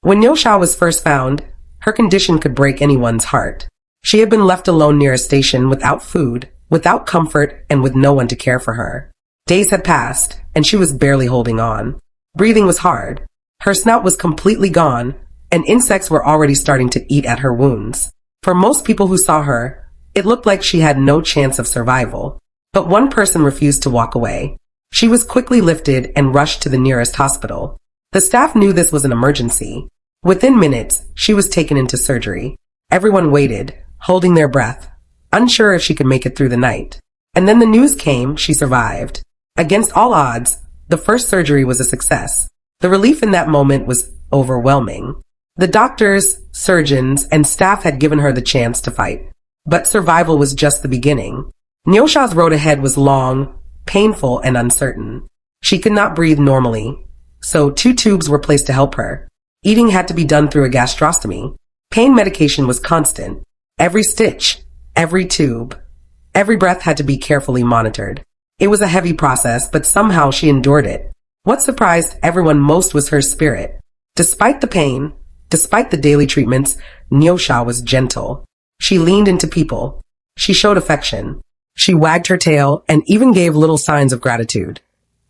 When Niusha was first found, her condition could break anyone's heart. She had been left alone near a station without food, without comfort, and with no one to care for her. Days had passed, and she was barely holding on. Breathing was hard. Her snout was completely gone, and insects were already starting to eat at her wounds. For most people who saw her, it looked like she had no chance of survival. But one person refused to walk away. She was quickly lifted and rushed to the nearest hospital. The staff knew this was an emergency. Within minutes, she was taken into surgery. Everyone waited, holding their breath, unsure if she could make it through the night. And then the news came she survived. Against all odds, the first surgery was a success. The relief in that moment was overwhelming. The doctors, surgeons, and staff had given her the chance to fight. But survival was just the beginning. Niusha's road ahead was long, painful, and uncertain. She could not breathe normally, so 2 tubes were placed to help her. Eating had to be done through a gastrostomy. Pain medication was constant. Every stitch, every tube, every breath had to be carefully monitored. It was a heavy process, but somehow she endured it. What surprised everyone most was her spirit. Despite the pain, despite the daily treatments, Niusha was gentle. She leaned into people. She showed affection. She wagged her tail and even gave little signs of gratitude,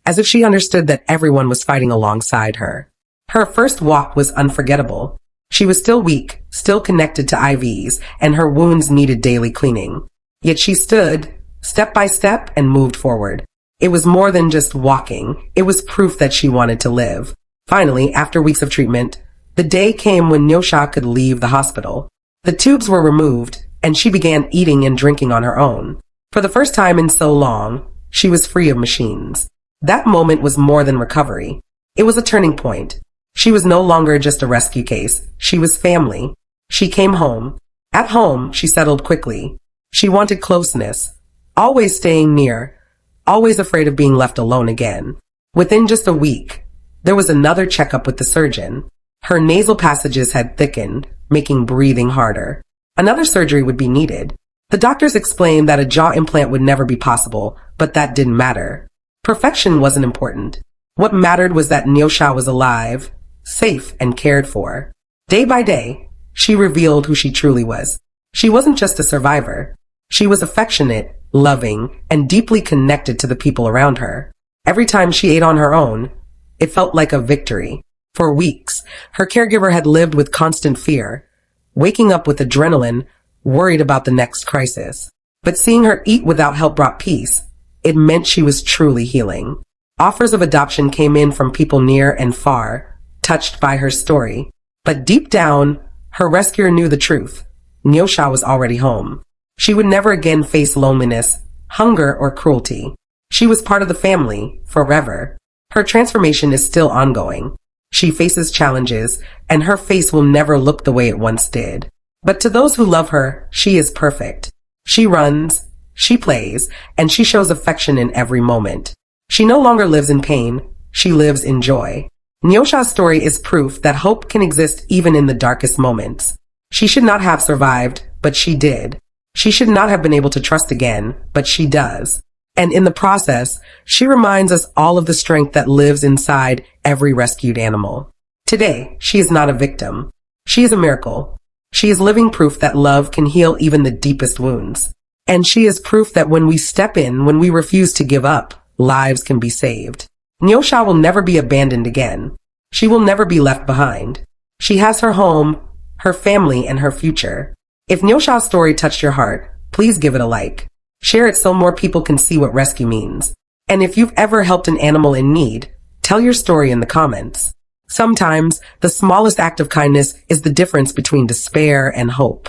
as if she understood that everyone was fighting alongside her. Her first walk was unforgettable. She was still weak, still connected to IVs, and her wounds needed daily cleaning. Yet she stood, step by step, and moved forward. It was more than just walking. It was proof that she wanted to live. Finally, after weeks of treatment, the day came when Niusha could leave the hospital. The tubes were removed, and she began eating and drinking on her own. For the first time in so long, she was free of machines. That moment was more than recovery. It was a turning point. She was no longer just a rescue case. She was family. She came home. At home, she settled quickly. She wanted closeness, always staying near, always afraid of being left alone again. Within just a week, there was another checkup with the surgeon. Her nasal passages had thickened, making breathing harder. Another surgery would be needed. The doctors explained that a jaw implant would never be possible, but that didn't matter. Perfection wasn't important. What mattered was that Niusha was alive, safe, and cared for. Day by day, she revealed who she truly was. She wasn't just a survivor. She was affectionate, loving, and deeply connected to the people around her. Every time she ate on her own, it felt like a victory. For weeks, her caregiver had lived with constant fear, waking up with adrenaline, worried about the next crisis. But seeing her eat without help brought peace. It meant she was truly healing. Offers of adoption came in from people near and far, touched by her story. But deep down, her rescuer knew the truth. Niusha was already home. She would never again face loneliness, hunger, or cruelty. She was part of the family, forever. Her transformation is still ongoing. She faces challenges, and her face will never look the way it once did. But to those who love her, she is perfect. She runs, she plays, and she shows affection in every moment. She no longer lives in pain, she lives in joy. Niusha's story is proof that hope can exist even in the darkest moments. She should not have survived, but she did. She should not have been able to trust again, but she does. And in the process, she reminds us all of the strength that lives inside every rescued animal. Today, she is not a victim. She is a miracle. She is living proof that love can heal even the deepest wounds. And she is proof that when we step in, when we refuse to give up, lives can be saved. Niusha will never be abandoned again. She will never be left behind. She has her home, her family, and her future. If Niusha's story touched your heart, please give it a like. Share it so more people can see what rescue means. And if you've ever helped an animal in need, tell your story in the comments. Sometimes, the smallest act of kindness is the difference between despair and hope.